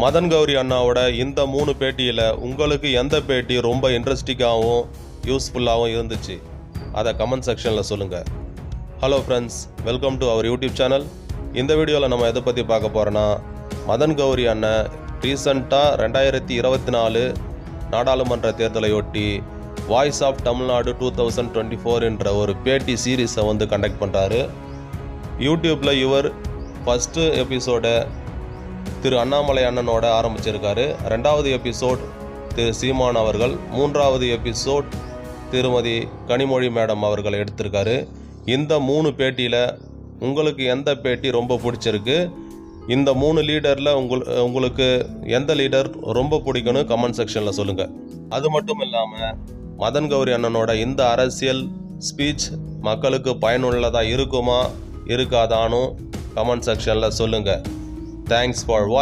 மதன் கௌரி அண்ணாவோட இந்த 3 பேட்டியில் உங்களுக்கு எந்த பேட்டி ரொம்ப இன்ட்ரெஸ்டிங்காகவும் யூஸ்ஃபுல்லாகவும் இருந்துச்சு அதை கமெண்ட் செக்ஷனில் சொல்லுங்கள். Hello friends, welcome to our YouTube channel. இந்த வீடியோவில் நம்ம எதை பற்றி பார்க்க போகிறோன்னா, மதன் கௌரி அண்ணன் ரீசண்டாக 2024 நாடாளுமன்ற தேர்தலையொட்டி வாய்ஸ் ஆஃப் தமிழ்நாடு 2024 என்ற ஒரு பேட்டி சீரீஸை கண்டக்ட் பண்ணுறாரு. யூடியூப்பில் இவர் ஃபஸ்ட்டு எபிசோடை திரு அண்ணாமலை அண்ணனோட ஆரம்பிச்சிருக்காரு. 2வது எபிசோட் திரு சீமான் அவர்கள், 3வது எபிசோட் திருமதி கனிமொழி மேடம் அவர்கள் எடுத்திருக்காரு. இந்த 3 பேட்டியில் உங்களுக்கு எந்த பேட்டி ரொம்ப பிடிச்சிருக்கு, இந்த 3 லீடரில் உங்களுக்கு எந்த லீடர் ரொம்ப பிடிக்குன்னு கமெண்ட் செக்ஷனில் சொல்லுங்கள். அது மட்டும் இல்லாமல் மதன் கௌரி அண்ணனோட இந்த அரசியல் ஸ்பீச் மக்களுக்கு பயனுள்ளதாக இருக்குமா இருக்காதானும் கமெண்ட் செக்ஷனில் சொல்லுங்கள். தேங்க்ஸ் ஃபார் வாட்சிங்.